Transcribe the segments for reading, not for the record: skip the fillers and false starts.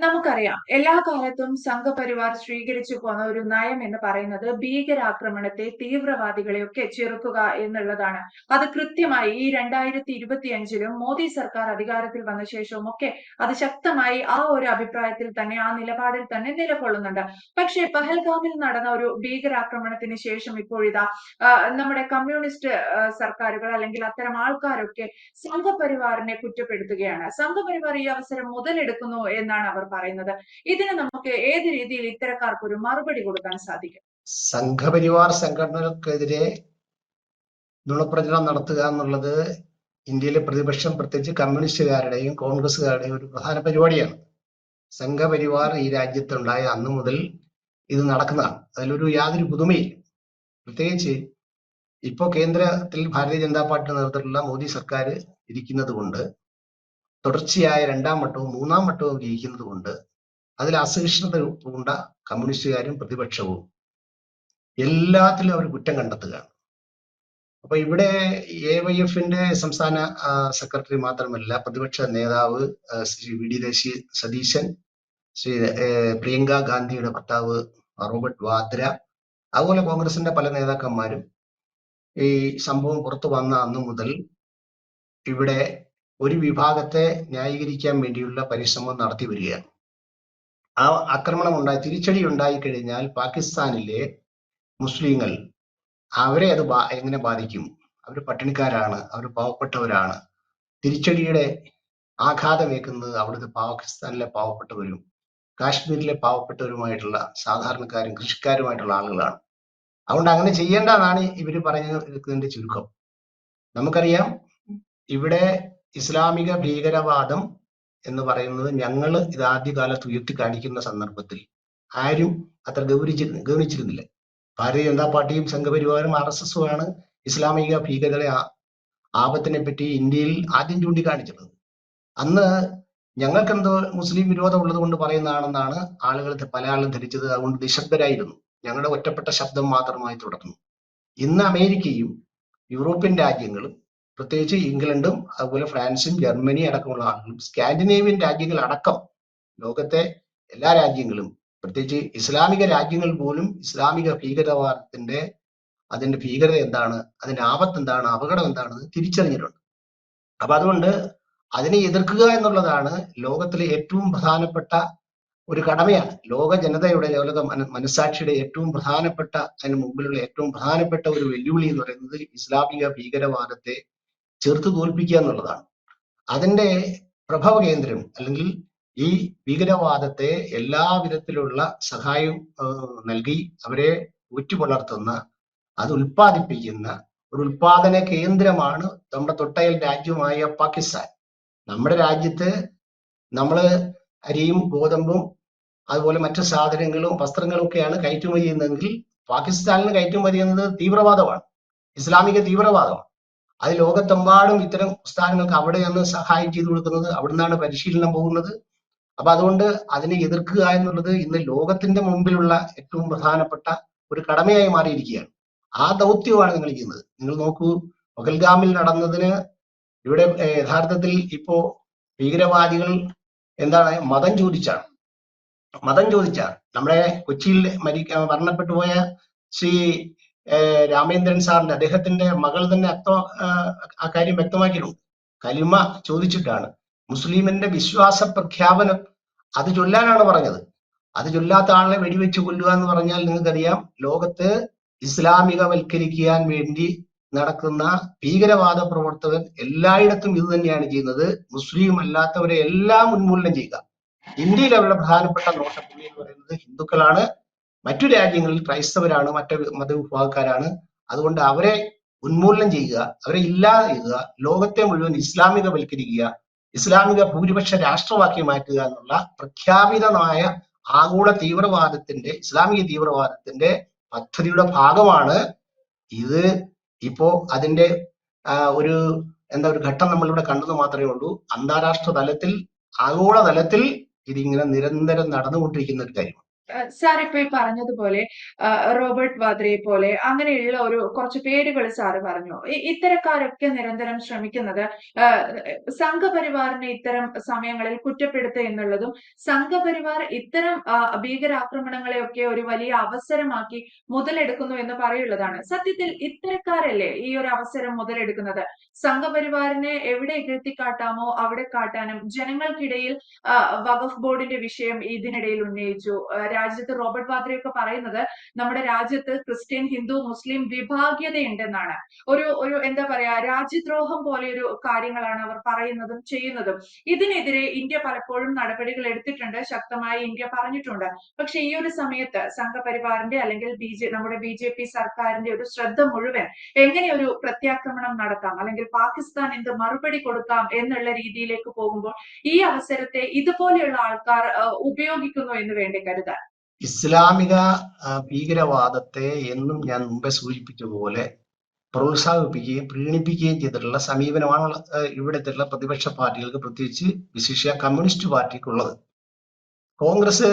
നമുക്കറിയാം എല്ലാ കാലത്തും സംഘപരിവാർ സ്വീകരിച്ചു പോന്ന ഒരു നയം എന്ന് പറയുന്നത് ഭീകരാക്രമണത്തെ തീവ്രവാദികളെയൊക്കെ ചെറുക്കുക എന്നുള്ളതാണ്. അത് കൃത്യമായി ഈ 2025-ലും മോദി സർക്കാർ അധികാരത്തിൽ വന്ന ശേഷവും ഒക്കെ അത് ശക്തമായി ആ ഒരു അഭിപ്രായത്തിൽ തന്നെ ആ നിലപാടിൽ തന്നെ നിലകൊള്ളുന്നുണ്ട്. പക്ഷേ പഹൽഗാമിൽ നടന്ന ഒരു ഭീകരാക്രമണത്തിന് ശേഷം ഇപ്പോഴിതാ നമ്മുടെ കമ്മ്യൂണിസ്റ്റ് സർക്കാരുകൾ അല്ലെങ്കിൽ അത്തരം ആൾക്കാരൊക്കെ സംഘപരിവാറിനെ കുറ്റപ്പെടുത്തുകയാണ്. സംഘപരിവാർ ഈ അവസരം മുതലെടുക്കുന്നു എന്നാണ് അവർ പറയുന്നത്. ഇതിന് നമുക്ക് ഏത് രീതിയിൽ ഇത്തരക്കാർക്ക് ഒരു മറുപടി കൊടുക്കാൻ സാധിക്കും? സംഘപരിവാർ സംഘടനകൾക്കെതിരെ നുണപ്രചരണം നടത്തുക എന്നുള്ളത് ഇന്ത്യയിലെ പ്രതിപക്ഷം, പ്രത്യേകിച്ച് കമ്മ്യൂണിസ്റ്റുകാരുടെയും കോൺഗ്രസുകാരുടെയും ഒരു പ്രധാന പരിപാടിയാണ്. സംഘപരിവാർ ഈ രാജ്യത്തുണ്ടായ അന്നു മുതൽ ഇത് നടക്കുന്നതാണ്. അതിലൊരു യാതൊരു പുതുമയില്ല. പ്രത്യേകിച്ച് ഇപ്പോ കേന്ദ്രത്തിൽ ഭാരതീയ ജനതാ പാർട്ടി നേതൃത്വത്തിലുള്ള മോദി സർക്കാർ ഇരിക്കുന്നത് കൊണ്ട്, തുടർച്ചയായ 2ാം വട്ടവും 3ാം വട്ടവും ഇരിക്കുന്നത് കൊണ്ട് അതിൽ അസഹിഷ്ണുത പൂണ്ട കമ്മ്യൂണിസ്റ്റുകാരും പ്രതിപക്ഷവും എല്ലാത്തിലും അവർ കുറ്റം കണ്ടെത്തുകയാണ്. അപ്പൊ ഇവിടെ AYFന്റെ സംസ്ഥാന സെക്രട്ടറി മാത്രമല്ല, പ്രതിപക്ഷ നേതാവ് ശ്രീ VD സതീശൻ, ശ്രീ പ്രിയങ്ക ഗാന്ധിയുടെ ഭർത്താവ് റോബർട്ട് വാദ്ര, അതുപോലെ കോൺഗ്രസിന്റെ പല നേതാക്കന്മാരും ഈ സംഭവം പുറത്തു വന്ന അന്നു മുതൽ ഇവിടെ ഒരു വിഭാഗത്തെ ന്യായീകരിക്കാൻ വേണ്ടിയുള്ള പരിശ്രമം നടത്തി വരികയാണ്. ആ ആക്രമണം തിരിച്ചടി ഉണ്ടായി കഴിഞ്ഞാൽ പാകിസ്ഥാനിലെ മുസ്ലിങ്ങൾ, അവരെ അത് എങ്ങനെ ബാധിക്കും? അവർ പട്ടിണിക്കാരാണ്, അവർ പാവപ്പെട്ടവരാണ്. തിരിച്ചടിയുടെ ആഘാതമേക്കുന്നത് അവിടുത്തെ പാകിസ്ഥാനിലെ പാവപ്പെട്ടവരും കാശ്മീരിലെ പാവപ്പെട്ടവരുമായിട്ടുള്ള സാധാരണക്കാരും കൃഷിക്കാരുമായിട്ടുള്ള ആളുകളാണ്. അതുകൊണ്ട് അങ്ങനെ ചെയ്യേണ്ടതാണ് ഇവർ പറഞ്ഞതിന്റെ ചുരുക്കം. നമുക്കറിയാം, ഇവിടെ ഇസ്ലാമിക ഭീകരവാദം എന്ന് പറയുന്നത് ഞങ്ങൾ ഇത് ആദ്യകാലത്ത് ഉയർത്തി കാണിക്കുന്ന സന്ദർഭത്തിൽ ആരും അത്ര ഗൗനിച്ചിരുന്നില്ല. ഭാരതീയ ജനതാ പാർട്ടിയും സംഘപരിവാരും RSSുമാണ് ഇസ്ലാമിക ഭീകരത ആപത്തിനെ പറ്റി ഇന്ത്യയിൽ ആദ്യം ചൂണ്ടിക്കാണിച്ചത്. അന്ന് ഞങ്ങൾക്കെന്തോ മുസ്ലിം വിരോധം ഉള്ളത് കൊണ്ട് പറയുന്നതാണെന്നാണ് പല ആളും ധരിച്ചത്. അതുകൊണ്ട് നിശബ്ദരായിരുന്നു, ഞങ്ങളുടെ ഒറ്റപ്പെട്ട ശബ്ദം മാത്രമായി തുടർന്നു. ഇന്ന് അമേരിക്കയും യൂറോപ്യൻ രാജ്യങ്ങളും, പ്രത്യേകിച്ച് ഇംഗ്ലണ്ടും അതുപോലെ ഫ്രാൻസും ജർമ്മനി അടക്കമുള്ള ആളുകളും, സ്കാൻഡിനേവിയൻ രാജ്യങ്ങൾ അടക്കം ലോകത്തെ എല്ലാ രാജ്യങ്ങളും, പ്രത്യേകിച്ച് ഇസ്ലാമിക രാജ്യങ്ങൾ പോലും ഇസ്ലാമിക അതിന്റെ ഭീകരത എന്താണ്, അതിന്റെ ആപത്ത് എന്താണ്, അപകടം എന്താണെന്ന് തിരിച്ചറിഞ്ഞിട്ടുണ്ട്. അപ്പൊ അതുകൊണ്ട് അതിനെ എതിർക്കുക എന്നുള്ളതാണ് ലോകത്തിലെ ഏറ്റവും പ്രധാനപ്പെട്ട ഒരു കടമയാണ്. ലോക ജനതയുടെ, ലോക മനസ്സാക്ഷിയുടെ ഏറ്റവും പ്രധാനപ്പെട്ട, അതിന് മുമ്പിലുള്ള ഏറ്റവും പ്രധാനപ്പെട്ട ഒരു വെല്ലുവിളി എന്ന് പറയുന്നത് ഇസ്ലാമിക ഭീകരവാദത്തെ ചെറുത്ത് തോൽപ്പിക്കുക എന്നുള്ളതാണ്. അതിന്റെ പ്രഭവ കേന്ദ്രം, അല്ലെങ്കിൽ ഈ ഭീകരവാദത്തെ എല്ലാ വിധത്തിലുള്ള സഹായവും നൽകി അവരെ ഊറ്റുപുലർത്തുന്ന, അത് ഉൽപ്പാദിപ്പിക്കുന്ന ഒരു ഉൽപാദന കേന്ദ്രമാണ് നമ്മുടെ തൊട്ടയൽ രാജ്യമായ പാകിസ്ഥാൻ. നമ്മുടെ രാജ്യത്ത് നമ്മള് അരിയും ഗോതമ്പും അതുപോലെ മറ്റു സാധനങ്ങളും വസ്ത്രങ്ങളും ഒക്കെയാണ് കയറ്റുമതി ചെയ്യുന്നതെങ്കിൽ പാകിസ്ഥാനിന് കയറ്റുമതി ചെയ്യുന്നത് തീവ്രവാദമാണ്, ഇസ്ലാമിക തീവ്രവാദമാണ്. അത് ലോകത്തെമ്പാടും ഇത്തരം പ്രസ്ഥാനങ്ങൾക്ക് അവിടെയാണ് സഹായം ചെയ്തു കൊടുക്കുന്നത്, അവിടുന്നാണ് പരിശീലനം പോകുന്നത്. അപ്പൊ അതുകൊണ്ട് അതിനെ എതിർക്കുക എന്നുള്ളത് ഇന്ന് ലോകത്തിന്റെ മുമ്പിലുള്ള ഏറ്റവും പ്രധാനപ്പെട്ട ഒരു കടമയായി മാറിയിരിക്കുകയാണ്. ആ ദൗത്യമാണ് നിങ്ങൾ ചെയ്യുന്നത്. നിങ്ങൾ നോക്കൂ, പഹൽഗാമിൽ നടന്നതിന് ഇവിടെ യഥാർത്ഥത്തിൽ ഇപ്പോ ഭീകരവാദികൾ എന്താണ് മതം ചോദിച്ചാണ്. നമ്മുടെ കൊച്ചിയിൽ മരണപ്പെട്ടു പോയ ശ്രീ രാമേന്ദ്രൻ സാറിന്റെ, അദ്ദേഹത്തിന്റെ മകൾ തന്നെ ആ കാര്യം വ്യക്തമാക്കിയിട്ടുണ്ട്. കലിമ ചോദിച്ചിട്ടാണ്, മുസ്ലിമിന്റെ വിശ്വാസ പ്രഖ്യാപനം അത് ചൊല്ലാനാണ് പറഞ്ഞത്. അത് ചൊല്ലാത്ത ആളെ വെടിവെച്ച് കൊല്ലുക എന്ന് പറഞ്ഞാൽ നിങ്ങൾക്കറിയാം, ലോകത്ത് ഇസ്ലാമികവൽക്കരിക്കാൻ വേണ്ടി നടക്കുന്ന ഭീകരവാദ പ്രവർത്തകർ എല്ലായിടത്തും ഇത് തന്നെയാണ് ചെയ്യുന്നത്. മുസ്ലിം അല്ലാത്തവരെ എല്ലാം ഉന്മൂലനം ചെയ്യുക. ഇന്ത്യയിൽ അവരുടെ പ്രധാനപ്പെട്ട നോട്ടപ്പുള്ളി എന്ന് പറയുന്നത് ഹിന്ദുക്കളാണ്, മറ്റു രാജ്യങ്ങളിൽ ക്രൈസ്തവരാണ്, മറ്റു മതവിഭാഗക്കാരാണ്. അതുകൊണ്ട് അവരെ ഉന്മൂലനം ചെയ്യുക, അവരെ ഇല്ലാതെയുക, ലോകത്തെ മുഴുവൻ ഇസ്ലാമികവൽക്കരിക്കുക, ഇസ്ലാമിക ഭൂരിപക്ഷ രാഷ്ട്രമാക്കി മാറ്റുക എന്നുള്ള പ്രഖ്യാപിതമായ ആഗോള തീവ്രവാദത്തിന്റെ, ഇസ്ലാമിക തീവ്രവാദത്തിന്റെ പദ്ധതിയുടെ ഭാഗമാണ് ഇത്. ഇപ്പോ അതിന്റെ ഒരു ഘട്ടം നമ്മളിവിടെ കണ്ടെന്ന് മാത്രമേ ഉള്ളൂ. അന്താരാഷ്ട്ര തലത്തിൽ, ആഗോള തലത്തിൽ ഇതിങ്ങനെ നിരന്തരം നടന്നുകൊണ്ടിരിക്കുന്ന ഒരു കാര്യമാണ്. സാർ ഇപ്പൊ ഈ പറഞ്ഞതുപോലെ റോബർട്ട് വാദ്രയെ പോലെ അങ്ങനെയുള്ള ഒരു കുറച്ച് പേരുകൾ സാറ് പറഞ്ഞു. ഇത്തരക്കാരൊക്കെ നിരന്തരം ശ്രമിക്കുന്നത് ആ, സംഘപരിവാറിനെ ഇത്തരം സമയങ്ങളിൽ കുറ്റപ്പെടുത്തുക എന്നുള്ളതും സംഘപരിവാർ ഇത്തരം ഭീകരാക്രമണങ്ങളെയൊക്കെ ഒരു വലിയ അവസരമാക്കി മുതലെടുക്കുന്നു എന്ന് പറയുള്ളതാണ്. സത്യത്തിൽ ഇത്തരക്കാരല്ലേ ഈ ഒരു അവസരം മുതലെടുക്കുന്നത്? സംഘപരിവാറിനെ എവിടെ ഇകഴ്ത്തിക്കാട്ടാമോ അവിടെ കാട്ടാനും ജനങ്ങൾക്കിടയിൽ വഖഫ് ബോർഡിന്റെ വിഷയം ഇതിനിടയിൽ ഉന്നയിച്ചു. രാജ്യത്ത് റോബർട്ട് വാദ്രയൊക്കെ പറയുന്നത് നമ്മുടെ രാജ്യത്ത് ക്രിസ്ത്യൻ, ഹിന്ദു, മുസ്ലിം വിഭാഗീയതയുണ്ടെന്നാണ്. ഒരു എന്താ പറയാ, രാജ്യദ്രോഹം പോലെയൊരു കാര്യങ്ങളാണ് അവർ പറയുന്നതും ചെയ്യുന്നതും. ഇതിനെതിരെ ഇന്ത്യ പലപ്പോഴും നടപടികൾ എടുത്തിട്ടുണ്ട്, ശക്തമായി ഇന്ത്യ പറഞ്ഞിട്ടുണ്ട്. പക്ഷെ ഈ ഒരു സമയത്ത് സംഘപരിവാറിന്റെ അല്ലെങ്കിൽ നമ്മുടെ BJP സർക്കാരിന്റെ ഒരു ശ്രദ്ധ മുഴുവൻ എങ്ങനെ ഒരു പ്രത്യാക്രമണം നടത്താം അല്ലെങ്കിൽ പാകിസ്ഥാൻ എന്ത് മറുപടി കൊടുക്കാം എന്നുള്ള രീതിയിലേക്ക് പോകുമ്പോൾ ഈ അവസരത്തെ ഇതുപോലെയുള്ള ആൾക്കാർ ഉപയോഗിക്കുന്നു എന്ന് വേണ്ടി കരുതാൻ. ഇസ്ലാമിക ഭീകരവാദത്തെ എന്നും ഞാൻ മുമ്പേ സൂചിപ്പിച്ച പോലെ പ്രോത്സാഹിപ്പിക്കുകയും പ്രീണിപ്പിക്കുകയും ചെയ്തിട്ടുള്ള സമീപനമാണ് ഇവിടത്തുള്ള പ്രതിപക്ഷ പാർട്ടികൾക്ക്, പ്രത്യേകിച്ച് വിശിഷ്യ കമ്മ്യൂണിസ്റ്റ് പാർട്ടിക്കുള്ളത്. കോൺഗ്രസ്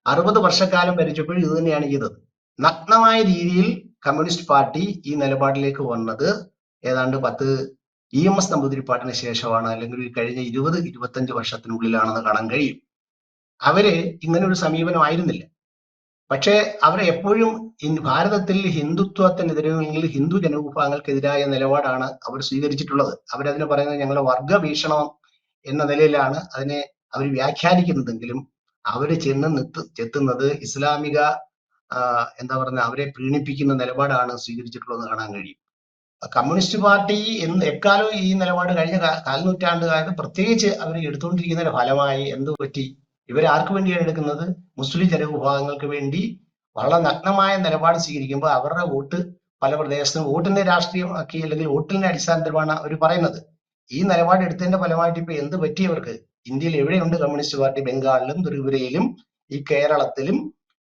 60 വർഷക്കാലം ഭരിച്ചപ്പോൾ ഇത് തന്നെയാണ് ചെയ്തത്. നഗ്നമായ രീതിയിൽ കമ്മ്യൂണിസ്റ്റ് പാർട്ടി ഈ നിലപാടിലേക്ക് വന്നത് ഏതാണ്ട് EMS നമ്പൂതിരിപ്പാട്ടിന് ശേഷമാണ്, അല്ലെങ്കിൽ കഴിഞ്ഞ 20-25 വർഷത്തിനുള്ളിലാണെന്ന് കാണാൻ കഴിയും. അവര് ഇങ്ങനെ ഒരു സമീപനമായിരുന്നില്ല. പക്ഷേ അവർ എപ്പോഴും ഭാരതത്തിൽ ഹിന്ദുത്വത്തിനെതിരെ അല്ലെങ്കിൽ ഹിന്ദു ജനവിഭാഗങ്ങൾക്കെതിരായ നിലപാടാണ് അവർ സ്വീകരിച്ചിട്ടുള്ളത്. അവരതിനെ പറയുന്നത് ഞങ്ങളുടെ വർഗഭീഷണം എന്ന നിലയിലാണ് അതിനെ അവർ വ്യാഖ്യാനിക്കുന്നതെങ്കിലും അവര് ചെത്തുന്നത് ഇസ്ലാമിക എന്താ പറയുക, അവരെ പ്രീണിപ്പിക്കുന്ന നിലപാടാണ് സ്വീകരിച്ചിട്ടുള്ളത് കാണാൻ കഴിയും. കമ്മ്യൂണിസ്റ്റ് പാർട്ടി എക്കാലവും ഈ നിലപാട് കഴിഞ്ഞ കാൽനൂറ്റാണ്ടുകാലത്ത് പ്രത്യേകിച്ച് അവർ എടുത്തുകൊണ്ടിരിക്കുന്നതിന്റെ ഫലമായി എന്തു പറ്റി? ഇവരാർക്ക് വേണ്ടിയാണ് എടുക്കുന്നത്? മുസ്ലിം ജനവിഭാഗങ്ങൾക്ക് വേണ്ടി വളരെ നഗ്നമായ നിലപാട് സ്വീകരിക്കുമ്പോൾ അവരുടെ വോട്ട് പല പ്രദേശത്തും വോട്ടിന്റെ രാഷ്ട്രീയമാക്കി അല്ലെങ്കിൽ വോട്ടിന്റെ അടിസ്ഥാനത്തിലാണ് അവർ പറയുന്നത്. ഈ നിലപാട് എടുത്തതിന്റെ ഫലമായിട്ട് ഇപ്പൊ എന്ത് പറ്റി അവർക്ക്? ഇന്ത്യയിൽ എവിടെയുണ്ട് കമ്മ്യൂണിസ്റ്റ് പാർട്ടി? ബംഗാളിലും ത്രിപുരയിലും ഈ കേരളത്തിലും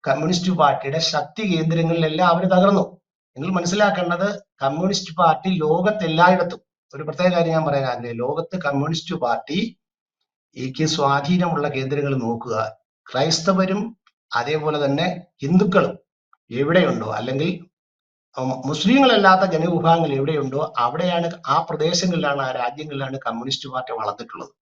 കമ്മ്യൂണിസ്റ്റ് പാർട്ടിയുടെ ശക്തി കേന്ദ്രങ്ങളിലെല്ലാം അവർ തകർന്നു. നിങ്ങൾ മനസ്സിലാക്കേണ്ടത്, കമ്മ്യൂണിസ്റ്റ് പാർട്ടി ലോകത്തെല്ലായിടത്തും, ഒരു പ്രത്യേക കാര്യം ഞാൻ പറയാൻ ആഗ്രഹിക്കുന്നു, ലോകത്ത് കമ്മ്യൂണിസ്റ്റ് പാർട്ടി സ്വാധീനമുള്ള കേന്ദ്രങ്ങൾ നോക്കുക. ക്രൈസ്തവരും അതേപോലെ തന്നെ ഹിന്ദുക്കളും എവിടെയുണ്ടോ, അല്ലെങ്കിൽ മുസ്ലിങ്ങളല്ലാത്ത ജനവിഭാഗങ്ങൾ എവിടെയുണ്ടോ അവിടെയാണ്, ആ പ്രദേശങ്ങളിലാണ്, ആ രാജ്യങ്ങളിലാണ് കമ്മ്യൂണിസ്റ്റ് പാർട്ടി വളർന്നിട്ടുള്ളത്.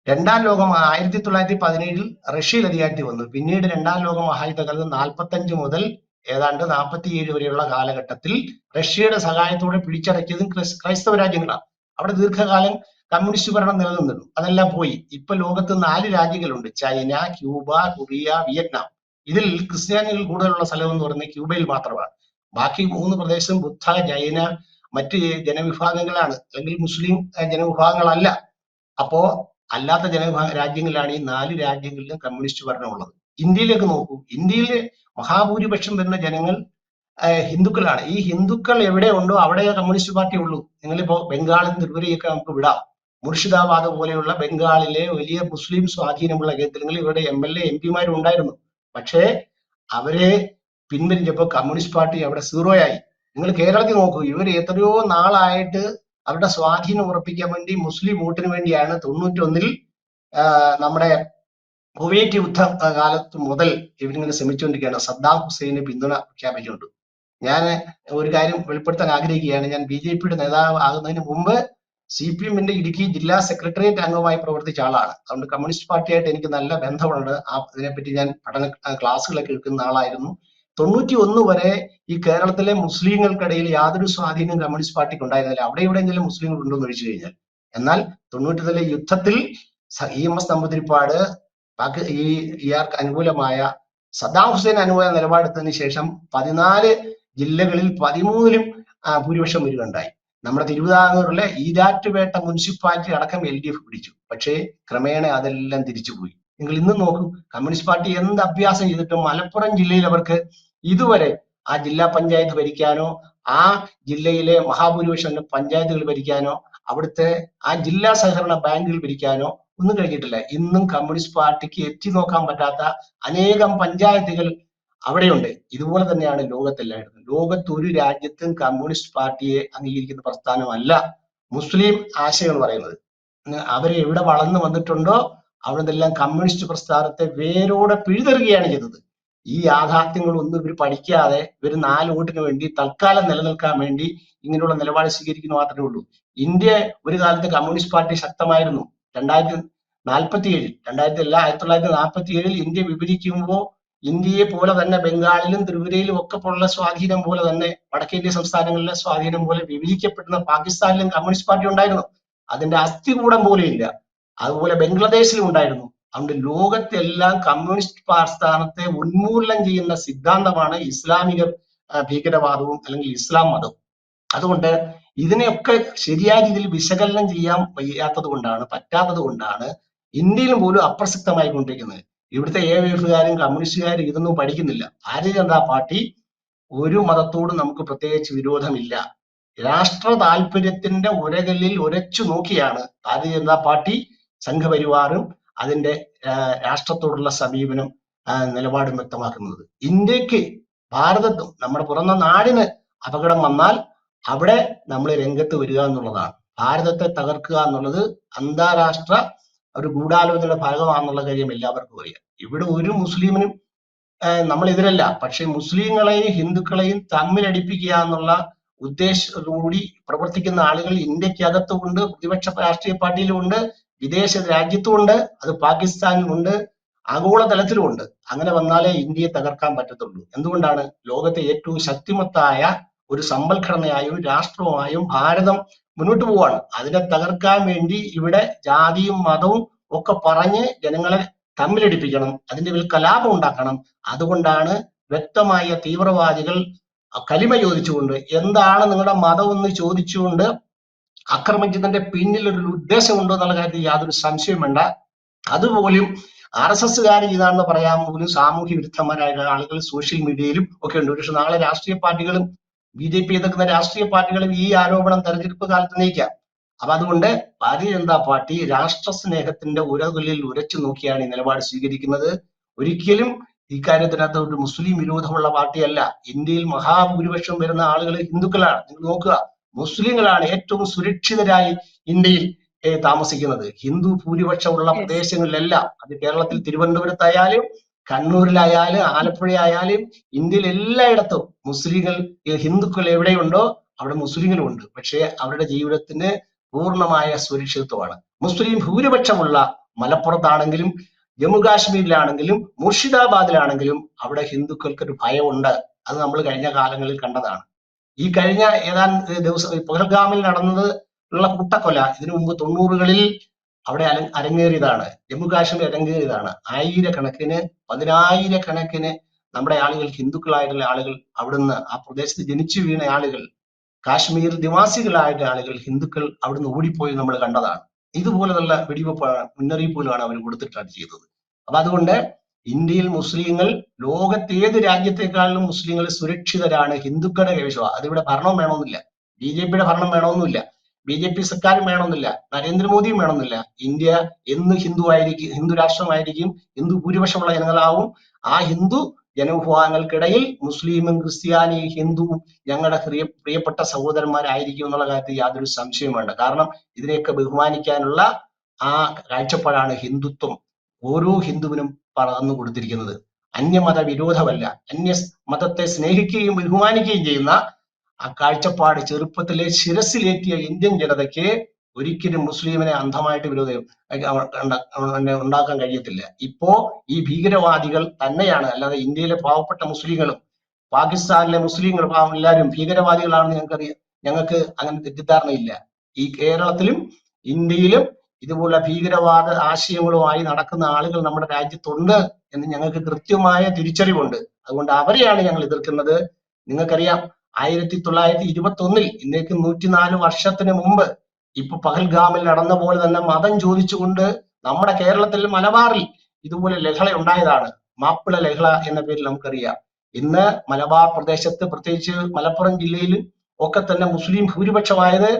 രണ്ടാം ലോകം 1917 റഷ്യയിൽ അധികാരത്തിൽ വന്നു. പിന്നീട് രണ്ടാം ലോക മഹായുദ്ധകാലത്ത് 45 മുതൽ ഏതാണ്ട് 47 വരെയുള്ള കാലഘട്ടത്തിൽ റഷ്യയുടെ സഹായത്തോടെ പിടിച്ചടക്കിയതും ക്രൈസ്തവ രാജ്യങ്ങളാണ്. അവിടെ ദീർഘകാലം കമ്മ്യൂണിസ്റ്റ് ഭരണം നിലനിന്നിരുന്നു. അതെല്ലാം പോയി. ഇപ്പൊ ലോകത്ത് 4 രാജ്യങ്ങളുണ്ട്: ചൈന, ക്യൂബ, കൊറിയ, വിയറ്റ്നാം. ഇതിൽ ക്രിസ്ത്യാനികൾ കൂടുതലുള്ള സ്ഥലം എന്ന് പറയുന്നത് ക്യൂബയിൽ മാത്രമാണ്. ബാക്കി 3 പ്രദേശം ബുദ്ധ, ജൈന, മറ്റ് ജനവിഭാഗങ്ങളാണ്, അല്ലെങ്കിൽ മുസ്ലിം ജനവിഭാഗങ്ങളല്ല. അപ്പോ അല്ലാത്ത രാജ്യങ്ങളിലാണ് ഈ 4 രാജ്യങ്ങളിലും കമ്മ്യൂണിസ്റ്റ് ഭരണമുള്ളത്. ഇന്ത്യയിലേക്ക് നോക്കൂ. ഇന്ത്യയിലെ മഹാഭൂരിപക്ഷം വരുന്ന ജനങ്ങൾ ഹിന്ദുക്കളാണ്. ഈ ഹിന്ദുക്കൾ എവിടെ ഉണ്ടോ അവിടെ കമ്മ്യൂണിസ്റ്റ് പാർട്ടി ഉള്ളൂ. നിങ്ങളിപ്പോ ബംഗാളിൽ ത്രിപുരയൊക്കെ നമുക്ക് വിടാം. മുർഷിദാബാദ് പോലെയുള്ള ബംഗാളിലെ വലിയ മുസ്ലിം സ്വാധീനമുള്ള കേന്ദ്രങ്ങളിൽ ഇവരുടെ MLA MP ഉണ്ടായിരുന്നു. പക്ഷേ അവരെ പിൻവലിച്ചപ്പോൾ കമ്മ്യൂണിസ്റ്റ് പാർട്ടി അവിടെ സീറോയായി. നിങ്ങൾ കേരളത്തിൽ നോക്കൂ. ഇവർ എത്രയോ നാളായിട്ട് അവരുടെ സ്വാധീനം ഉറപ്പിക്കാൻ വേണ്ടി മുസ്ലിം വോട്ടിന് വേണ്ടിയാണ് 91-ൽ നമ്മുടെ കുവൈറ്റ് യുദ്ധ കാലത്ത് മുതൽ ഇവരിങ്ങനെ ശ്രമിച്ചുകൊണ്ടിരിക്കുകയാണ്. സദ്ദാം ഹുസൈന് പിന്തുണ പ്രഖ്യാപിച്ചുകൊണ്ട്. ഞാൻ ഒരു കാര്യം വെളിപ്പെടുത്താൻ ആഗ്രഹിക്കുകയാണ്. ഞാൻ BJPയുടെ നേതാവ് ആകുന്നതിന് മുമ്പ് CPM-ന്റെ ഇടുക്കി ജില്ലാ സെക്രട്ടേറിയറ്റ് അംഗമായി പ്രവർത്തിച്ച ആളാണ്. അതുകൊണ്ട് കമ്മ്യൂണിസ്റ്റ് പാർട്ടിയായിട്ട് എനിക്ക് നല്ല ബന്ധമുണ്ട്. ഇതിനെപ്പറ്റി ഞാൻ ക്ലാസ്സുകളൊക്കെ എടുക്കുന്ന ആളായിരുന്നു. 91 വരെ ഈ കേരളത്തിലെ മുസ്ലിങ്ങൾക്കിടയിൽ യാതൊരു സ്വാധീനം കമ്മ്യൂണിസ്റ്റ് പാർട്ടിക്ക് ഉണ്ടായിരുന്നില്ല. അവിടെ എവിടെയെങ്കിലും മുസ്ലിങ്ങൾ ഉണ്ടോ എന്ന് ചോദിച്ചു കഴിഞ്ഞാൽ. എന്നാൽ 90-ലെ യുദ്ധത്തിൽ EMS നമ്പൂതിരിപ്പാട് ഇയാൾക്ക് അനുകൂലമായ, സദ്ദാം ഹുസൈൻ അനുകൂല നിലപാടെടുത്തതിന് ശേഷം 14 ജില്ലകളിൽ 13-ലും ഭൂരിപക്ഷം വരികയുണ്ടായി. നമ്മുടെ തിരുവിതാംകൂറിലെ ഈരാറ്റുപേട്ട മുനിസിപ്പാലിറ്റി അടക്കം LDF പിടിച്ചു. പക്ഷേ ക്രമേണ അതെല്ലാം തിരിച്ചുപോയി. നിങ്ങൾ ഇന്ന് നോക്കൂ, കമ്മ്യൂണിസ്റ്റ് പാർട്ടി എന്ത് അഭ്യാസം ചെയ്തിട്ടും മലപ്പുറം ജില്ലയിൽ അവർക്ക് ഇതുവരെ ആ ജില്ലാ പഞ്ചായത്ത് ഭരിക്കാനോ, ആ ജില്ലയിലെ മഹാഭൂരിപക്ഷം പഞ്ചായത്തുകൾ ഭരിക്കാനോ, അവിടുത്തെ ആ ജില്ലാ സഹകരണ ബാങ്കുകൾ ഭരിക്കാനോ ഒന്നും കഴിഞ്ഞിട്ടില്ല. ഇന്നും കമ്മ്യൂണിസ്റ്റ് പാർട്ടിക്ക് എത്തി നോക്കാൻ പറ്റാത്ത അനേകം പഞ്ചായത്തുകൾ അവിടെയുണ്ട്. ഇതുപോലെ തന്നെയാണ് ലോകത്തെല്ലായിടത്തും. ലോകത്ത് ഒരു രാജ്യത്തും കമ്മ്യൂണിസ്റ്റ് പാർട്ടിയെ അംഗീകരിക്കുന്ന പ്രസ്ഥാനമല്ല മുസ്ലിം ആശയം പറയുന്നത്. അവരെ എവിടെ വളർന്നു വന്നിട്ടുണ്ടോ അവിടെ നിന്നെല്ലാം കമ്മ്യൂണിസ്റ്റ് പ്രസ്ഥാനത്തെ വേരോടെ പിഴുതെറുകയാണ് ചെയ്തത്. ഈ യാഥാർത്ഥ്യങ്ങളൊന്നും ഇവർ പഠിക്കാതെ ഇവർ 4 വോട്ടിന് വേണ്ടി തൽക്കാലം നിലനിൽക്കാൻ വേണ്ടി ഇങ്ങനെയുള്ള നിലപാട് സ്വീകരിക്കുന്നു മാത്രമേ ഉള്ളൂ. ഇന്ത്യ ഒരു കാലത്ത് കമ്മ്യൂണിസ്റ്റ് പാർട്ടി ശക്തമായിരുന്നു. 1947 ഇന്ത്യ വിഭജിക്കുമ്പോൾ ഇന്ത്യയെ പോലെ തന്നെ ബംഗാളിലും ത്രിപുരയിലും ഒക്കെ ഉള്ള സ്വാധീനം പോലെ തന്നെ വടക്കേന്ത്യ സംസ്ഥാനങ്ങളിലെ സ്വാധീനം പോലെ വിഭജിക്കപ്പെടുന്ന പാകിസ്ഥാനിലും കമ്മ്യൂണിസ്റ്റ് പാർട്ടി ഉണ്ടായിരുന്നു. അതിന്റെ അസ്ഥികൂടം പോലെ ഇല്ല. അതുപോലെ ബംഗ്ലാദേശിലും ഉണ്ടായിരുന്നു. അതുകൊണ്ട് ലോകത്തെല്ലാം കമ്മ്യൂണിസ്റ്റ് പ്രസ്ഥാനത്തെ ഉന്മൂലനം ചെയ്യുന്ന സിദ്ധാന്തമാണ് ഇസ്ലാമിക ഭീകരവാദവും അല്ലെങ്കിൽ ഇസ്ലാം മതവും. അതുകൊണ്ട് ഇതിനെയൊക്കെ ശരിയായ രീതിയിൽ വിശകലനം ചെയ്യാൻ പറ്റാത്തത് കൊണ്ടാണ് ഇന്ത്യയിലും പോലും അപ്രസക്തമായി കൊണ്ടിരിക്കുന്നത്. ഇവിടുത്തെ AIFകാരും കമ്മ്യൂണിസ്റ്റുകാരും ഇതൊന്നും പഠിക്കുന്നില്ല. ഭാരതീയ ജനതാ പാർട്ടി ഒരു മതത്തോടും നമുക്ക് പ്രത്യേകിച്ച് വിരോധമില്ല. രാഷ്ട്ര താല്പര്യത്തിന്റെ ഉരകല്ലിൽ ഉരച്ചു നോക്കിയാണ് ഭാരതീയ ജനതാ പാർട്ടി സംഘപരിവാറും അതിന്റെ രാഷ്ട്രത്തോടുള്ള സമീപനം നിലപാടും വ്യക്തമാക്കുന്നത്. ഇന്ത്യക്ക് ഭാരതത്തും നമ്മുടെ പുറന്ന നാടിന് അപകടം വന്നാൽ അവിടെ നമ്മൾ രംഗത്ത് വരിക എന്നുള്ളതാണ്. ഭാരതത്തെ തകർക്കുക എന്നുള്ളത് അന്താരാഷ്ട്ര ഒരു ഗൂഢാലോചനയുടെ ഭാഗമാണെന്നുള്ള കാര്യം എല്ലാവർക്കും അറിയാം. ഇവിടെ ഒരു മുസ്ലിമിനും നമ്മൾ എതിരല്ല. പക്ഷെ മുസ്ലിങ്ങളെയും ഹിന്ദുക്കളെയും തമ്മിലടിപ്പിക്കുക എന്നുള്ള ഉദ്ദേശത്തോടുകൂടി പ്രവർത്തിക്കുന്ന ആളുകൾ ഇന്ത്യക്കകത്തുമുണ്ട്, പ്രതിപക്ഷ രാഷ്ട്രീയ പാർട്ടിയിലുമുണ്ട്, വിദേശ രാജ്യത്തുമുണ്ട്, അത് പാകിസ്ഥാനിലുമുണ്ട്, ആഗോളതലത്തിലുമുണ്ട്. അങ്ങനെ വന്നാലേ ഇന്ത്യയെ തകർക്കാൻ പറ്റത്തുള്ളൂ. എന്തുകൊണ്ടാണ്? ലോകത്തെ ഏറ്റവും ശക്തിമത്തായ ഒരു സമ്പൽഘടനയായും രാഷ്ട്രവുമായും ഭാരതം മുന്നോട്ട് പോവാണ്. അതിനെ തകർക്കാൻ വേണ്ടി ഇവിടെ ജാതിയും മതവും ഒക്കെ പറഞ്ഞ് ജനങ്ങളെ തമ്മിലടിപ്പിക്കണം, അതിന്റെ മേൽ കലാപം ഉണ്ടാക്കണം. അതുകൊണ്ടാണ് വ്യക്തമായ തീവ്രവാദികൾ കലിമ ചോദിച്ചുകൊണ്ട് എന്താണ് നിങ്ങളുടെ മതം എന്ന് ചോദിച്ചുകൊണ്ട് ആക്രമിക്കുന്നതിന്റെ പിന്നിൽ ഒരു ഉദ്ദേശമുണ്ടോ എന്നുള്ള കാര്യത്തിൽ യാതൊരു സംശയം വേണ്ട. അതുപോലും RSSകാർ ഇതാണെന്ന് പറയാൻ പോലും സാമൂഹ്യ വിരുദ്ധന്മാരായ ആളുകൾ സോഷ്യൽ മീഡിയയിലും ഒക്കെ ഉണ്ട്. പക്ഷെ നാളെ രാഷ്ട്രീയ പാർട്ടികളും BJP എതിർക്കുന്ന രാഷ്ട്രീയ പാർട്ടികളും ഈ ആരോപണം തെരഞ്ഞെടുപ്പ് കാലത്ത് ഉന്നയിക്കാം. അപ്പൊ അതുകൊണ്ട് ഭാരതീയ ജനതാ പാർട്ടി രാഷ്ട്ര സ്നേഹത്തിന്റെ ഉരകല്ലിൽ ഉരച്ചു നോക്കിയാണ് ഈ നിലപാട് സ്വീകരിക്കുന്നത്. ഒരിക്കലും ഇക്കാര്യത്തിനകത്ത് ഒരു മുസ്ലിം വിരോധമുള്ള പാർട്ടിയല്ല. ഇന്ത്യയിൽ മഹാഭൂരിപക്ഷം വരുന്ന ആളുകൾ ഹിന്ദുക്കളാണ്. നിങ്ങൾ നോക്കുക, മുസ്ലിങ്ങളാണ് ഏറ്റവും സുരക്ഷിതരായി ഇന്ത്യയിൽ താമസിക്കുന്നത്. ഹിന്ദു ഭൂരിപക്ഷമുള്ള പ്രദേശങ്ങളിലെല്ലാം, അത് കേരളത്തിൽ തിരുവനന്തപുരത്തായാലും കണ്ണൂരിലായാലും ആലപ്പുഴയായാലും ഇന്ത്യയിൽ എല്ലായിടത്തും മുസ്ലിങ്ങൾ ഹിന്ദുക്കൾ എവിടെയുണ്ടോ അവിടെ മുസ്ലിങ്ങളും ഉണ്ട്. പക്ഷേ അവരുടെ ജീവിതത്തിന് പൂർണ്ണമായ സുരക്ഷിതത്വമാണ്. മുസ്ലിം ഭൂരിപക്ഷമുള്ള മലപ്പുറത്താണെങ്കിലും ജമ്മു കാശ്മീരിലാണെങ്കിലും മുർഷിദാബാദിലാണെങ്കിലും അവിടെ ഹിന്ദുക്കൾക്കൊരു ഭയമുണ്ട്. അത് നമ്മൾ കഴിഞ്ഞ കാലങ്ങളിൽ കണ്ടതാണ്. ഈ കഴിഞ്ഞ ഏതാനും ദിവസം പഹൽഗാമിൽ നടന്നത് ഉള്ള കൂട്ടക്കൊല ഇതിനു മുമ്പ് 90കളിൽ അവിടെ അരങ്ങേറിയതാണ്. ജമ്മു കാശ്മീർ അരങ്ങേറിയതാണ്. ആയിരക്കണക്കിന് 10,000-കണക്കിന് നമ്മുടെ ആളുകൾ, ഹിന്ദുക്കളായിട്ടുള്ള ആളുകൾ, അവിടുന്ന് ആ പ്രദേശത്ത് ജനിച്ചു വീണ ആളുകൾ, കാശ്മീർ നിവാസികളായിട്ട് ആളുകൾ, ഹിന്ദുക്കൾ അവിടുന്ന് ഓടിപ്പോയി നമ്മൾ കണ്ടതാണ്. ഇതുപോലെയുള്ള വെടിവെപ്പാണ്, മുന്നറിയിപ്പുകളാണ് അവർ കൊടുത്തിട്ടാണ് ചെയ്തത്. അപ്പൊ അതുകൊണ്ട് ഇന്ത്യയിൽ മുസ്ലിങ്ങൾ ലോകത്തേത് രാജ്യത്തെക്കാളിലും മുസ്ലിങ്ങൾ സുരക്ഷിതരാണ്. ഹിന്ദുക്കളുടെ കൈവശം. അതിവിടെ ഭരണം വേണമെന്നില്ല, BJPയുടെ ഭരണം വേണമെന്നില്ല, BJP സർക്കാരും വേണമെന്നില്ല, നരേന്ദ്രമോദിയും വേണമെന്നില്ല. ഇന്ത്യ എന്ന് ഹിന്ദു ആയിരിക്കും, ഹിന്ദു രാഷ്ട്രമായിരിക്കും, ഹിന്ദു ഭൂരിപക്ഷമുള്ള ജനങ്ങളാവും. ആ ഹിന്ദു ജനവിഭാഗങ്ങൾക്കിടയിൽ മുസ്ലിമും ക്രിസ്ത്യാനിയും ഹിന്ദുവും ഞങ്ങളുടെ പ്രിയപ്പെട്ട സഹോദരന്മാരായിരിക്കും എന്നുള്ള കാര്യത്തിൽ യാതൊരു സംശയവും വേണ്ട. കാരണം ഇതിനെയൊക്കെ ബഹുമാനിക്കാനുള്ള ആ കാഴ്ചപ്പാടാണ് ഹിന്ദുത്വം ഓരോ ഹിന്ദുവിനും പറഞ്ഞു കൊടുത്തിരിക്കുന്നത്. അന്യമത വിരോധമല്ല, അന്യ മതത്തെ സ്നേഹിക്കുകയും ബഹുമാനിക്കുകയും ചെയ്യുന്ന ആ കാഴ്ചപ്പാട് ചെറുപ്പത്തിലെ ശിരസിലേറ്റിയ ഇന്ത്യൻ ജനതയ്ക്ക് ഒരിക്കലും മുസ്ലിമിനെ അന്ധമായിട്ട് വിരോധം ഉണ്ടാക്കാൻ കഴിയത്തില്ല. ഇപ്പോ ഈ ഭീകരവാദികൾ തന്നെയാണ്, അല്ലാതെ ഇന്ത്യയിലെ പാവപ്പെട്ട മുസ്ലിങ്ങളും പാകിസ്ഥാനിലെ മുസ്ലിങ്ങൾ എല്ലാവരും ഭീകരവാദികളാണെന്ന് ഞങ്ങൾക്ക് അങ്ങനെ തെറ്റിദ്ധാരണയില്ല. ഈ കേരളത്തിലും ഇന്ത്യയിലും ഇതുപോലെ ഭീകരവാദ ആശയങ്ങളുമായി നടക്കുന്ന ആളുകൾ നമ്മുടെ രാജ്യത്തുണ്ട് എന്ന് ഞങ്ങൾക്ക് കൃത്യമായ തിരിച്ചറിവുണ്ട്. അതുകൊണ്ട് അവരെയാണ് ഞങ്ങൾ എതിർക്കുന്നത്. നിങ്ങൾക്കറിയാം, 1921 ഇന്നേക്ക് 104 വർഷത്തിന് മുമ്പ് ഇപ്പൊ പഹൽഗാമിൽ നടന്ന പോലെ തന്നെ മതം ചോദിച്ചുകൊണ്ട് നമ്മുടെ കേരളത്തിൽ മലബാറിൽ ഇതുപോലെ ലഹള ഉണ്ടായതാണ്. മാപ്പിള ലഹള എന്ന പേരിൽ നമുക്കറിയാം. ഇന്ന് മലബാർ പ്രദേശത്ത്, പ്രത്യേകിച്ച് മലപ്പുറം ജില്ലയിൽ ഒക്കെ തന്നെ മുസ്ലിം ഭൂരിപക്ഷമായത്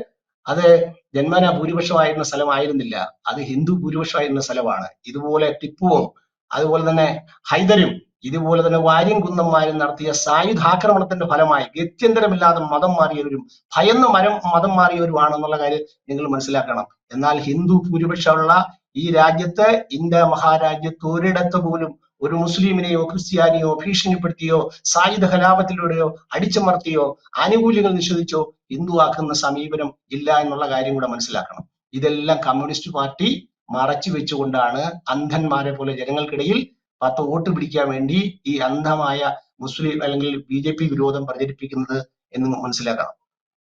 അത് ജന്മന ഭൂരിപക്ഷമായിരുന്ന സ്ഥലമായിരുന്നില്ല, അത് ഹിന്ദു ഭൂരിപക്ഷമായിരുന്ന സ്ഥലമാണ്. ഇതുപോലെ ടിപ്പുവും അതുപോലെ തന്നെ ഹൈദരും ഇതുപോലെ തന്നെ വാര്യം കുന്നന്മാരും നടത്തിയ സായുധാക്രമണത്തിന്റെ ഫലമായി ഗത്യന്തരമില്ലാതെ മതം മാറിയവരും ഭയന്ന് മതം മാറിയവരുമാണെന്നുള്ള കാര്യം നിങ്ങൾ മനസ്സിലാക്കണം. എന്നാൽ ഹിന്ദു ഭൂരിപക്ഷമുള്ള ഈ രാജ്യത്ത്, ഇന്ത്യ മഹാരാജ്യത്ത് ഒരിടത്ത് പോലും ഒരു മുസ്ലിമിനെയോ ക്രിസ്ത്യാനിയോ ഭീഷണിപ്പെടുത്തിയോ സായുധ കലാപത്തിലൂടെയോ അടിച്ചമർത്തിയോ ആനുകൂല്യങ്ങൾ നിഷേധിച്ചോ ഹിന്ദുവാക്കുന്ന സമീപനം ഇല്ല എന്നുള്ള കാര്യം കൂടെ മനസ്സിലാക്കണം. ഇതെല്ലാം കമ്മ്യൂണിസ്റ്റ് പാർട്ടി മറച്ചു വെച്ചുകൊണ്ടാണ് അന്ധന്മാരെ പോലെ ജനങ്ങൾക്കിടയിൽ 10 വോട്ട് പിടിക്കാൻ വേണ്ടി ഈ അന്ധമായ മുസ്ലിം അല്ലെങ്കിൽ BJP വിരോധം പ്രചരിപ്പിക്കുന്നത് എന്ന് മനസ്സിലാക്കണം.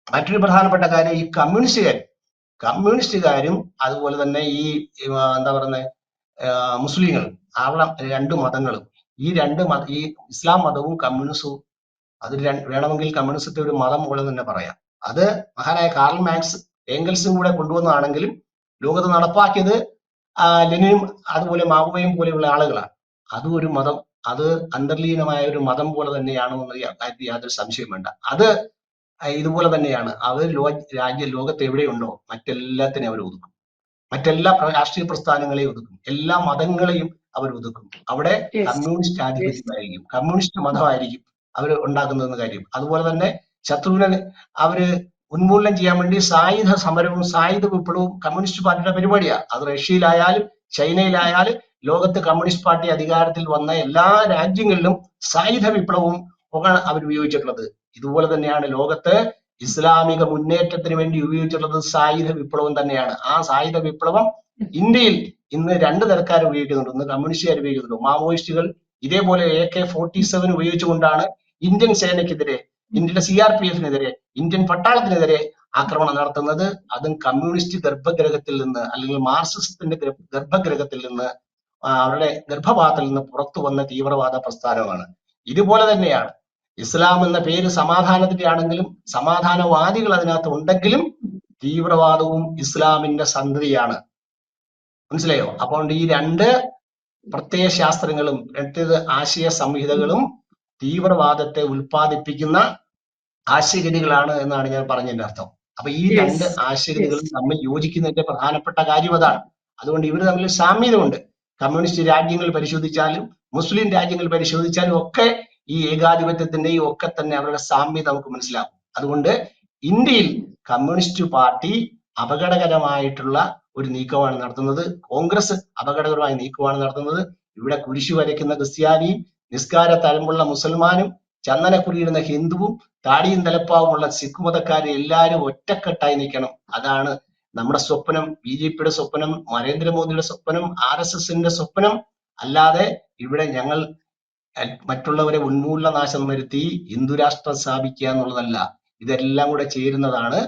മറ്റൊരു പ്രധാനപ്പെട്ട കാര്യം, ഈ കമ്മ്യൂണിസ്റ്റുകാരും അതുപോലെ തന്നെ ഈ എന്താ പറയുന്നത് മുസ്ലിങ്ങളും അവിടെ 2 മതങ്ങളും ഈ ഇസ്ലാം മതവും കമ്മ്യൂണിസവും അത് വേണമെങ്കിൽ കമ്മ്യൂണിസത്തെ ഒരു മതം പോലെ തന്നെ പറയാം. അത് മഹാനായ കാർൽ മാർക്സ് എംഗൽസും കൂടെ കൊണ്ടുവന്നതാണെങ്കിലും ലോകത്ത് നടപ്പാക്കിയത് ലെനിനും അതുപോലെ മാവോയും പോലെയുള്ള ആളുകളാണ്. അതും ഒരു മതം, അത് അന്തർലീനമായ ഒരു മതം പോലെ തന്നെയാണെന്ന് യാതൊരു സംശയം വേണ്ട. അത് ഇതുപോലെ തന്നെയാണ്. അവർ ലോകത്ത് എവിടെയുണ്ടോ മറ്റെല്ലാത്തിനും അവർ ഒതുക്കും, മറ്റെല്ലാ രാഷ്ട്രീയ പ്രസ്ഥാനങ്ങളെയും ഒതുക്കും, എല്ലാ മതങ്ങളെയും അവർ ഒതുക്കും. അവിടെ കമ്മ്യൂണിസ്റ്റ് ആധിപത്യമായിരിക്കും, കമ്മ്യൂണിസ്റ്റ് മതമായിരിക്കും അവർ ഉണ്ടാക്കുന്നതെന്ന് കാര്യം. അതുപോലെ തന്നെ ശത്രുവിനെ അവര് ഉന്മൂലനം ചെയ്യാൻ വേണ്ടി സായുധ സമരവും സായുധ വിപ്ലവവും കമ്മ്യൂണിസ്റ്റ് പാർട്ടിയുടെ പരിപാടിയാണ്. അത് റഷ്യയിലായാലും ചൈനയിലായാലും ലോകത്ത് കമ്മ്യൂണിസ്റ്റ് പാർട്ടി അധികാരത്തിൽ വന്ന എല്ലാ രാജ്യങ്ങളിലും സായുധ വിപ്ലവവും ഒക്കെ അവർ ഉപയോഗിച്ചിട്ടുള്ളത്. ഇതുപോലെ തന്നെയാണ് ലോകത്ത് ഇസ്ലാമിക മുന്നേറ്റത്തിന് വേണ്ടി ഉപയോഗിച്ചിട്ടുള്ളത് സായുധ വിപ്ലവം തന്നെയാണ്. ആ സായുധ വിപ്ലവം ഇന്ത്യയിൽ ഇന്ന് 2 തരക്കാർ ഉപയോഗിക്കുന്നുണ്ട്. ഒന്ന് കമ്മ്യൂണിസ്റ്റുകാർ ഉപയോഗിക്കുന്നുണ്ട്. മാവോയിസ്റ്റുകൾ ഇതേപോലെ AK-47 ഉപയോഗിച്ചുകൊണ്ടാണ് ഇന്ത്യൻ സേനയ്ക്കെതിരെ, ഇന്ത്യയുടെ CRPF-നെതിരെ, ഇന്ത്യൻ പട്ടാളത്തിനെതിരെ ആക്രമണം നടത്തുന്നത്. അതും കമ്മ്യൂണിസ്റ്റ് ഗർഭഗ്രഹത്തിൽ നിന്ന് അല്ലെങ്കിൽ മാർക്സിസത്തിന്റെ ഗർഭഗ്രഹത്തിൽ നിന്ന്, അവരുടെ ഗർഭപാതത്തിൽ നിന്ന് പുറത്തു വന്ന തീവ്രവാദ പ്രസ്ഥാനമാണ്. ഇതുപോലെ തന്നെയാണ് ഇസ്ലാം എന്ന പേര് സമാധാനത്തിന്റെ ആണെങ്കിലും സമാധാനവാദികൾ അതിനകത്ത് ഉണ്ടെങ്കിലും തീവ്രവാദവും ഇസ്ലാമിന്റെ സന്തതിയാണ്. മനസ്സിലായോ? അപ്പോൾ ഈ 2 പ്രത്യയ ശാസ്ത്രങ്ങളും 2 ആശയ സംഹിതകളും തീവ്രവാദത്തെ ഉൽപ്പാദിപ്പിക്കുന്ന ആശയഗതികളാണ് എന്നാണ് ഞാൻ പറഞ്ഞതിന്റെ അർത്ഥം. അപ്പൊ ഈ 2 ആശയഗതികളും തമ്മിൽ യോജിക്കുന്നതിന്റെ പ്രധാനപ്പെട്ട കാര്യം അതാണ്. അതുകൊണ്ട് ഇവർ തമ്മിൽ സാമ്യതയുണ്ട്. കമ്മ്യൂണിസ്റ്റ് രാജ്യങ്ങൾ പരിശോധിച്ചാലും മുസ്ലിം രാജ്യങ്ങൾ പരിശോധിച്ചാലും ഒക്കെ ഈ ഏകാധിപത്യത്തിന്റെയും ഒക്കെ തന്നെ അവരുടെ സാമ്യത നമുക്ക് മനസ്സിലാവും. അതുകൊണ്ട് ഇന്ത്യയിൽ കമ്മ്യൂണിസ്റ്റ് പാർട്ടി അപകടകരമായിട്ടുള്ള ഒരു നീക്കമാണ് നടത്തുന്നത്. കോൺഗ്രസ് അപകടകരമായ നീക്കമാണ് നടത്തുന്നത്. ഇവിടെ കുരിശു വരയ്ക്കുന്ന ക്രിസ്ത്യാനിയും നിസ്കാര തലമുള്ള മുസൽമാനും ചന്ദനക്കുറിയിടുന്ന ഹിന്ദുവും താടിയും തലപ്പാവുമുള്ള സിഖ് മതക്കാരെ എല്ലാവരും ഒറ്റക്കെട്ടായി നിൽക്കണം. അതാണ് നമ്മുടെ സ്വപ്നം, BJPയുടെ സ്വപ്നം, നരേന്ദ്രമോദിയുടെ സ്വപ്നം, RSSന്റെ സ്വപ്നം. അല്ലാതെ ഇവിടെ ഞങ്ങൾ മറ്റുള്ളവരെ ഉന്മൂലനാശം വരുത്തി ഹിന്ദു രാഷ്ട്രം സ്ഥാപിക്കുക എന്നുള്ളതല്ല. ഇതെല്ലാം കൂടെ ചേരുന്നതാണ്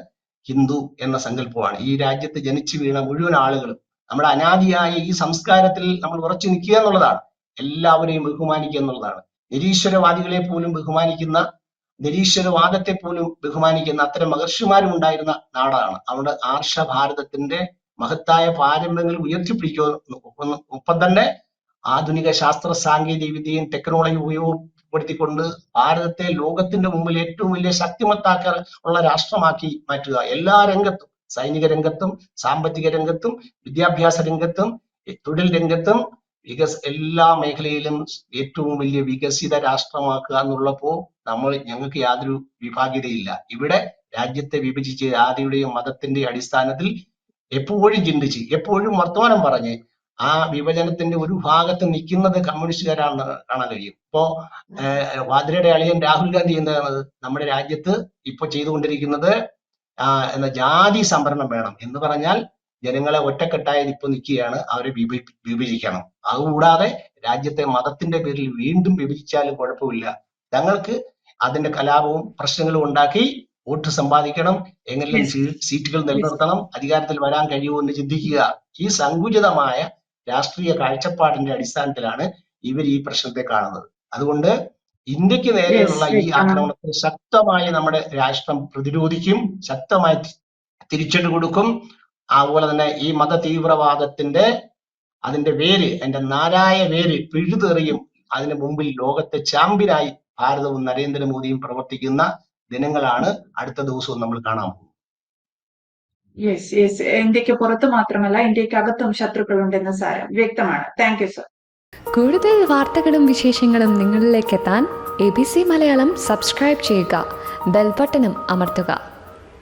ഹിന്ദു എന്ന സങ്കല്പമാണ്. ഈ രാജ്യത്ത് ജനിച്ചു വീണ മുഴുവൻ ആളുകളും നമ്മുടെ അനാദിയായ ഈ സംസ്കാരത്തിൽ നമ്മൾ ഉറച്ചു നിൽക്കുക എന്നുള്ളതാണ്. എല്ലാവരെയും ബഹുമാനിക്കുക എന്നുള്ളതാണ്. നിരീശ്വരവാദികളെ പോലും ബഹുമാനിക്കുന്ന, നിരീശ്വരവാദത്തെ പോലും ബഹുമാനിക്കുന്ന അത്തരം മഹർഷിമാരും ഉണ്ടായിരുന്ന നാടാണ്. അവിടെ ആർഷഭാരതത്തിന്റെ മഹത്തായ പാരമ്പര്യങ്ങൾ ഉയർത്തിപ്പിടിക്കുക, ഒപ്പം തന്നെ ആധുനിക ശാസ്ത്ര സാങ്കേതിക വിദ്യയും ടെക്നോളജി ഉപയോഗപ്പെടുത്തിക്കൊണ്ട് ഭാരതത്തെ ലോകത്തിന്റെ മുമ്പിൽ ഏറ്റവും വലിയ ശക്തിമത്താക്കാൻ ഉള്ള രാഷ്ട്രമാക്കി മാറ്റുക. എല്ലാ രംഗത്തും, സൈനിക രംഗത്തും സാമ്പത്തിക രംഗത്തും വിദ്യാഭ്യാസ രംഗത്തും തൊഴിൽ രംഗത്തും എല്ലാ മേഖലയിലും ഏറ്റവും വലിയ വികസിത രാഷ്ട്രമാക്കുക എന്നുള്ളപ്പോ ഞങ്ങൾക്ക് യാതൊരു വിഭാഗീയതയില്ല. ഇവിടെ രാജ്യത്തെ വിഭജിച്ച് ജാതിയുടെയും മതത്തിന്റെയും അടിസ്ഥാനത്തിൽ എപ്പോഴും ചിന്തിച്ച് എപ്പോഴും വർത്തമാനം പറഞ്ഞ് ആ വിഭജനത്തിന്റെ ഒരു ഭാഗത്ത് നിൽക്കുന്നത് കമ്മ്യൂണിസ്റ്റുകാരാണെന്ന് കാണാൻ കഴിയും. ഇപ്പോ വാദ്രയുടെ അളിയൻ രാഹുൽ ഗാന്ധി എന്താണ് നമ്മുടെ രാജ്യത്ത് ഇപ്പൊ ചെയ്തുകൊണ്ടിരിക്കുന്നത്? ജാതി സംവരണം വേണം എന്ന് പറഞ്ഞാൽ ജനങ്ങളെ ഒറ്റക്കെട്ടായി ഇപ്പൊ നിൽക്കുകയാണ്. അവരെ വിഭജിക്കണം. അതുകൂടാതെ രാജ്യത്തെ മതത്തിന്റെ പേരിൽ വീണ്ടും വിഭജിച്ചാലും കുഴപ്പമില്ല. തങ്ങൾക്ക് അതിന്റെ കലാപവും പ്രശ്നങ്ങളും ഉണ്ടാക്കി വോട്ട് സമ്പാദിക്കണം, എങ്ങനെയും സീറ്റുകൾ നിലനിർത്തണം, അധികാരത്തിൽ വരാൻ കഴിയുമെന്ന് ചിന്തിക്കുക. ഈ സങ്കുചിതമായ രാഷ്ട്രീയ കാഴ്ചപ്പാടിന്റെ അടിസ്ഥാനത്തിലാണ് ഇവർ ഈ പ്രശ്നത്തെ കാണുന്നത്. അതുകൊണ്ട് ഇന്ത്യക്ക് നേരെയുള്ള ഈ ആക്രമണത്തെ ശക്തമായി നമ്മുടെ രാഷ്ട്രം പ്രതിരോധിക്കും, ശക്തമായി തിരിച്ചടി കൊടുക്കും. അതുപോലെ തന്നെ ഈ മത തീവ്രവാദത്തിന്റെ അതിന്റെ വേര്, അതിന്റെ നാരായ വേര് പിഴുതെറിയും. അതിന് മുമ്പിൽ ലോകത്തെ ചാമ്പ്യനായി ഭാരതവും നരേന്ദ്രമോദിയും പ്രവർത്തിക്കുന്ന ദിനങ്ങളാണ് അടുത്ത ദിവസവും നമ്മൾ കാണാൻ പോകുന്നത്. ഇന്ത്യക്ക് പുറത്ത് മാത്രമല്ല ഇന്ത്യക്കകത്തും ശത്രുക്കളുണ്ടെന്ന് സാരം വ്യക്തമാണ്. Thank you sir. കൂടുതൽ വാർത്തകളും വിശേഷങ്ങളും നിങ്ങളിലേക്ക് എത്താൻ ABC മലയാളം സബ്സ്ക്രൈബ് ചെയ്യുക, ബെൽ ബട്ടണും അമർത്തുക.